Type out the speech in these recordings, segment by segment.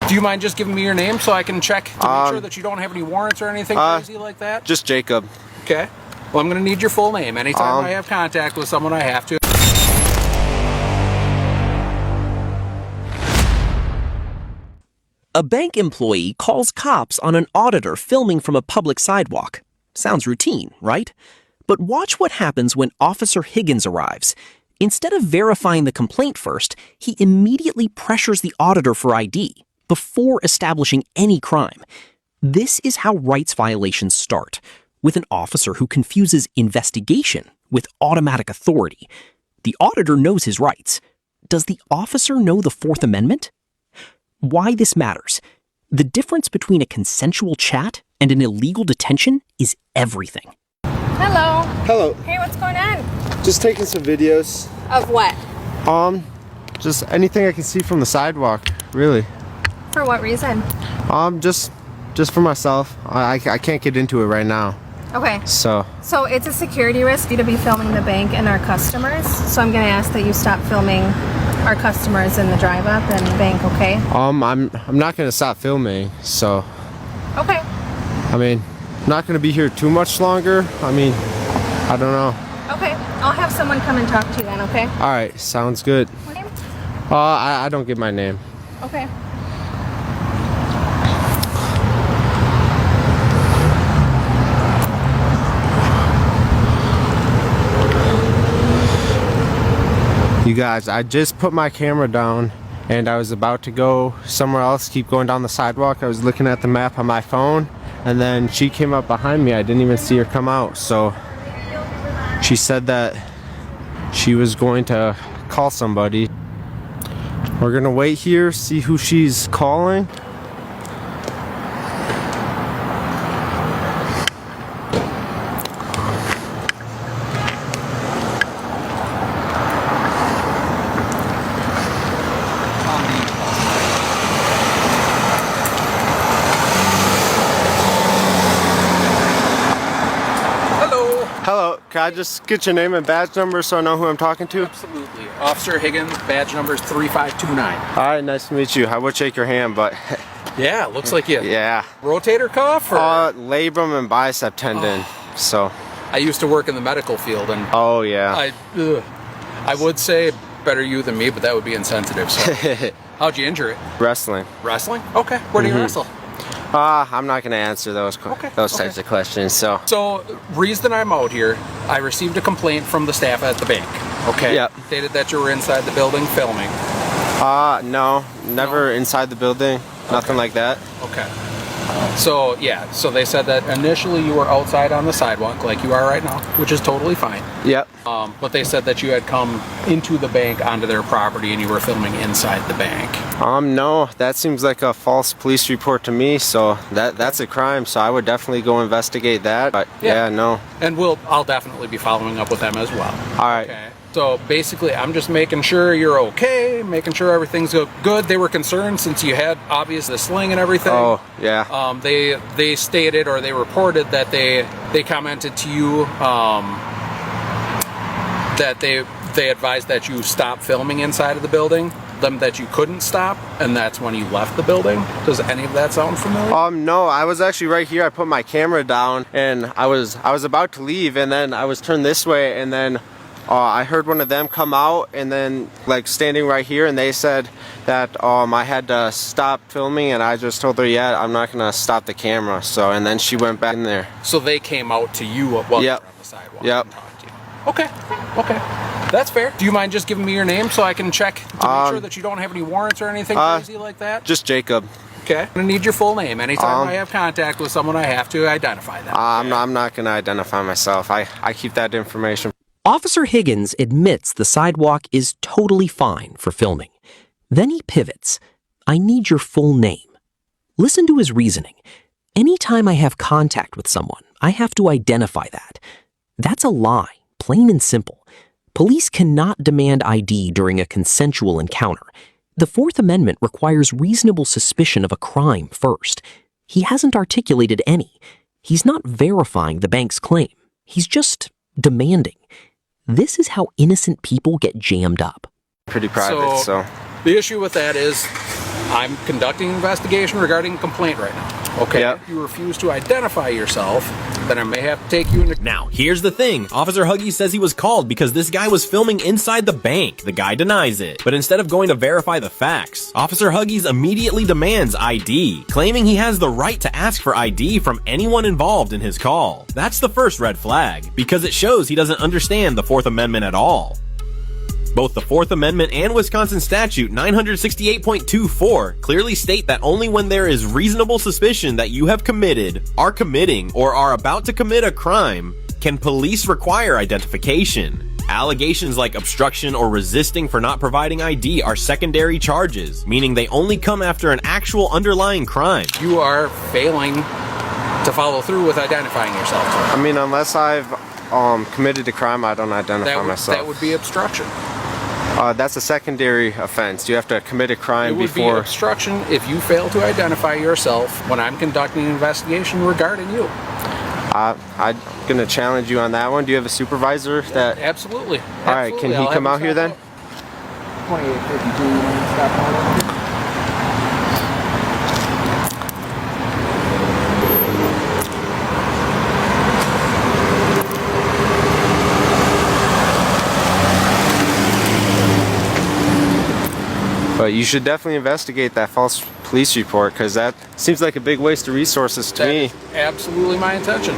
Do you mind just giving me your name so I can check to make sure that you don't have any warrants or anything crazy like that? Just Jacob. Okay. Well, I'm going to need your full name. Anytime I have contact with someone, I have to. A bank employee calls cops on an auditor filming from a public sidewalk. Sounds routine, right? But watch what happens when Officer Higgins arrives. Instead of verifying the complaint first, he immediately pressures the auditor for ID before establishing any crime. This is how rights violations start, with an officer who confuses investigation with automatic authority. The auditor knows his rights. Does the officer know the Fourth Amendment? Why this matters. The difference between a consensual chat and an illegal detention is everything. Hello. Hello. Hey, what's going on? Just taking some videos. Of what? Just anything I can see from the sidewalk, really. For what reason? Just for myself. I can't get into it right now. Okay. So it's a security risk for you to be filming the bank and our customers. So I'm going to ask that you stop filming our customers in the drive up and bank, okay? I'm not gonna stop filming, so okay. I mean, I'm not gonna be here too much longer. I mean, I don't know. Okay, I'll have someone come and talk to you then, okay? All right, sounds good. What name? I don't give my name. Okay. You guys, I just put my camera down and I was about to go somewhere else, keep going down the sidewalk. I was looking at the map on my phone and then she came up behind me. I didn't even see her come out. So she said that she was going to call somebody. We're gonna wait here, see who she's calling. Hello, can I just get your name and badge number so I know who I'm talking to? Absolutely. Officer Higgins, badge number is 3529. Alright, nice to meet you. I would shake your hand, but... Yeah, looks like you. Yeah. Rotator cuff? Or? Labrum and bicep tendon, so... I used to work in the medical field and... Oh, yeah. I would say better you than me, but that would be insensitive, so... How'd you injure it? Wrestling. Wrestling? Okay. Where do you wrestle? I'm not going to answer those types of questions, so... So, reason I'm out here, I received a complaint from the staff at the bank, okay? Yep. Stated that you were inside the building filming. No, never inside the building, nothing like that. Okay. So, yeah, so they said that initially you were outside on the sidewalk, like you are right now, which is totally fine. Yep. But they said that you had come into the bank onto their property and you were filming inside the bank. No, that seems like a false police report to me, so that's a crime, so I would definitely go investigate that, but yeah no. And I'll definitely be following up with them as well. Alright. Okay. So basically, I'm just making sure you're okay, making sure everything's good. They were concerned since you had obviously the sling and everything. Oh, yeah. They stated, or they reported that they commented to you that they advised that you stop filming inside of the building, that you couldn't stop, and that's when you left the building. Does any of that sound familiar? No, I was actually right here. I put my camera down and I was about to leave, and then I was turned this way, and then I heard one of them come out and then like standing right here, and they said that I had to stop filming, and I just told her, yeah, I'm not gonna stop the camera. So, and then she went back in there. So they came out to you while you were on the sidewalk and talked to you. Okay. That's fair. Do you mind just giving me your name so I can check to make sure that you don't have any warrants or anything crazy like that? Just Jacob. Okay. I'm gonna need your full name. Anytime I have contact with someone, I have to identify them. I'm not gonna identify myself. I keep that information. Officer Higgins admits the sidewalk is totally fine for filming. Then he pivots. I need your full name. Listen to his reasoning. Anytime I have contact with someone, I have to identify that. That's a lie, plain and simple. Police cannot demand ID during a consensual encounter. The Fourth Amendment requires reasonable suspicion of a crime first. He hasn't articulated any. He's not verifying the bank's claim. He's just demanding. This is how innocent people get jammed up. Pretty private, so. The issue with that is I'm conducting an investigation regarding a complaint right now. Okay, Yep. if you refuse to identify yourself, then I may have to take you into... Now, here's the thing. Officer Huggies says he was called because this guy was filming inside the bank. The guy denies it. But instead of going to verify the facts, Officer Huggies immediately demands ID, claiming he has the right to ask for ID from anyone involved in his call. That's the first red flag, because it shows he doesn't understand the Fourth Amendment at all. Both the Fourth Amendment and Wisconsin Statute 968.24 clearly state that only when there is reasonable suspicion that you have committed, are committing, or are about to commit a crime, can police require identification. Allegations like obstruction or resisting for not providing ID are secondary charges, meaning they only come after an actual underlying crime. You are failing to follow through with identifying yourself. I mean, unless I've committed a crime, I don't identify myself. That would be obstruction. That's a secondary offense. You have to commit a crime It would before... be obstruction if you fail to identify yourself when I'm conducting an investigation regarding you. I'm gonna challenge you on that one. Do you have a supervisor that... Absolutely. All right, can he come out here then? 2852, stop out. But you should definitely investigate that false police report, because that seems like a big waste of resources to me. Absolutely my intention.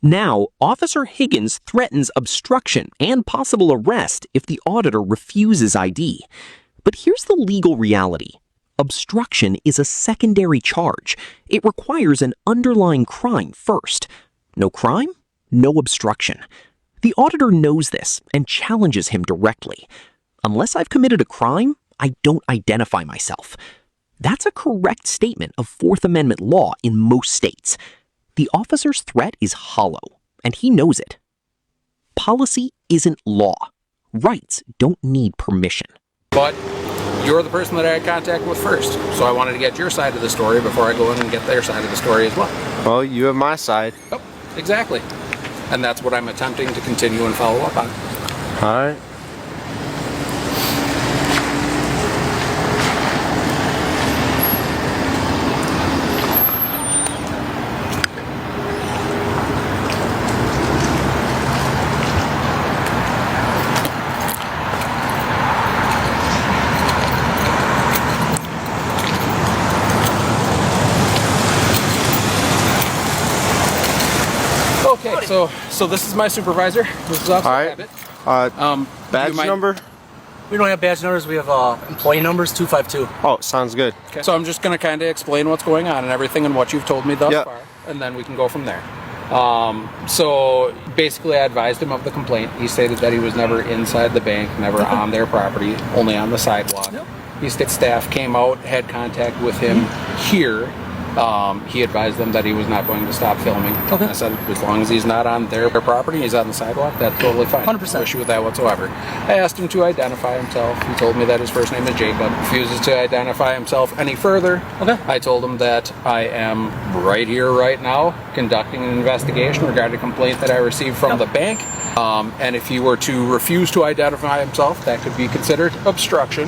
Now, Officer Higgins threatens obstruction and possible arrest if the auditor refuses ID. But here's the legal reality. Obstruction is a secondary charge. It requires an underlying crime first. No crime, no obstruction. The auditor knows this and challenges him directly. Unless I've committed a crime, I don't identify myself. That's a correct statement of Fourth Amendment law in most states. The officer's threat is hollow, and he knows it. Policy isn't law. Rights don't need permission. But you're the person that I had contact with first, so I wanted to get your side of the story before I go in and get their side of the story as well. Well, you have my side. Oh, exactly. And that's what I'm attempting to continue and follow up on. All right. Okay, so this is my supervisor. This is Officer All right. Abbott. Badge number? We don't have badge numbers, we have employee numbers, 252. Oh, sounds good. Okay. So I'm just going to kind of explain what's going on and everything and what you've told me thus far, and then we can go from there. So basically I advised him of the complaint. He stated that he was never inside the bank, never on their property, only on the sidewalk. Yep. He stated staff came out, had contact with him here. He advised them that he was not going to stop filming. Okay. I said, as long as he's not on their property, he's on the sidewalk, that's totally fine. 100%. No issue with that whatsoever. I asked him to identify himself. He told me that his first name is Jacob. Refuses to identify himself any further. Okay. I told him that I am right here, right now, conducting an investigation regarding a complaint that I received from the bank. And if he were to refuse to identify himself, that could be considered obstruction.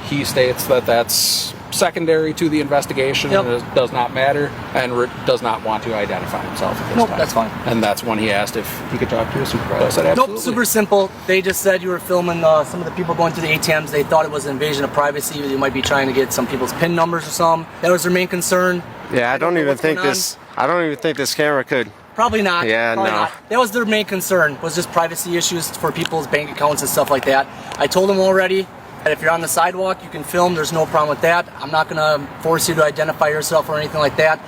He states that that's secondary to the investigation, and it does not matter, and does not want to identify himself at this Nope, time. that's fine. And that's when he asked if he could talk to a supervisor. I said, absolutely. Nope, super simple. They just said you were filming some of the people going through the ATMs. They thought it was an invasion of privacy. You might be trying to get some people's PIN numbers or something. That was their main concern. Yeah, I don't even think this camera could. Probably not. Yeah, Probably no. not. That was their main concern, was just privacy issues for people's bank accounts and stuff like that. I told them already that if you're on the sidewalk, you can film. There's no problem with that. I'm not going to force you to identify yourself or anything like that.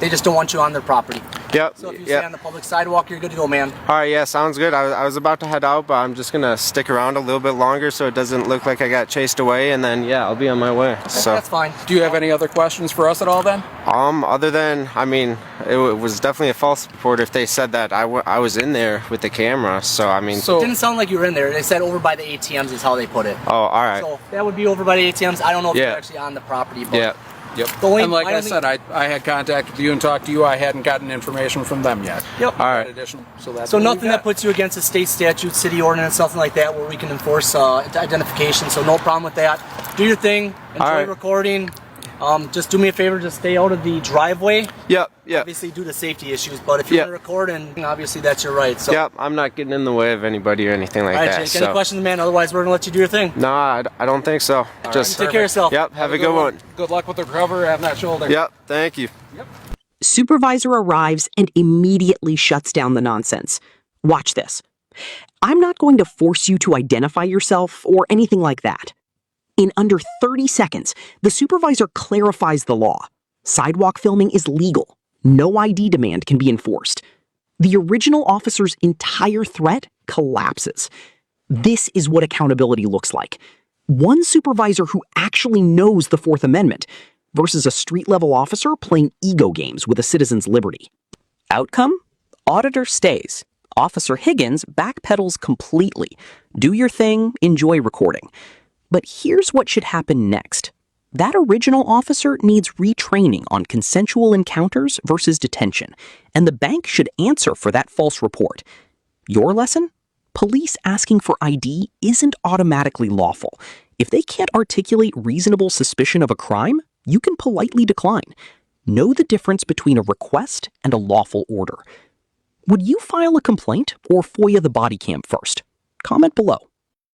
They just don't want you on their property. Yep. So if you stay on the public sidewalk, you're good to go, man. All right, yeah, sounds good. I was about to head out, but I'm just gonna stick around a little bit longer so it doesn't look like I got chased away, and then yeah, I'll be on my way. So That's fine. Do you have any other questions for us at all then? other than, I mean, it was definitely a false report if they said that I was in there with the camera. So I mean, It didn't sound like you were in there. They said over by the ATMs is how they put it. oh, all right. So that would be over by the ATMs. I don't know if Yeah. you're actually on the property, but Yeah. Yep. The only- And like I don't said, I had contact with you and talked to you. I hadn't gotten information from them yet. Yep. All right. In addition, so that's So what we nothing that got. puts you against a state statute, city ordinance, something like that, where we can enforce identification. So no problem with that. Do your thing. Enjoy All right. recording. Just do me a favor, just stay out of the driveway. Yep. Yep. Obviously due to safety issues, but if you Yep. want to record, and obviously that's your right. So, Yep. I'm not getting in the way of anybody or anything like all right, that. Jake. Any questions, man? Otherwise, we're gonna let you do your thing. No, I don't think so. Just Take care of yourself. Yep. Have a good one. Good luck with the recovery on that shoulder. Yep. Thank you. Supervisor arrives and immediately shuts down the nonsense. Watch this. I'm not going to force you to identify yourself or anything like that. In under 30 seconds, the supervisor clarifies the law. Sidewalk filming is legal. No ID demand can be enforced. The original officer's entire threat collapses. This is what accountability looks like. One supervisor who actually knows the Fourth Amendment versus a street-level officer playing ego games with a citizen's liberty. Outcome? Auditor stays. Officer Higgins backpedals completely. Do your thing, enjoy recording. But here's what should happen next. That original officer needs retraining on consensual encounters versus detention, and the bank should answer for that false report. Your lesson? Police asking for ID isn't automatically lawful. If they can't articulate reasonable suspicion of a crime, you can politely decline. Know the difference between a request and a lawful order. Would you file a complaint or FOIA the body cam first? Comment below.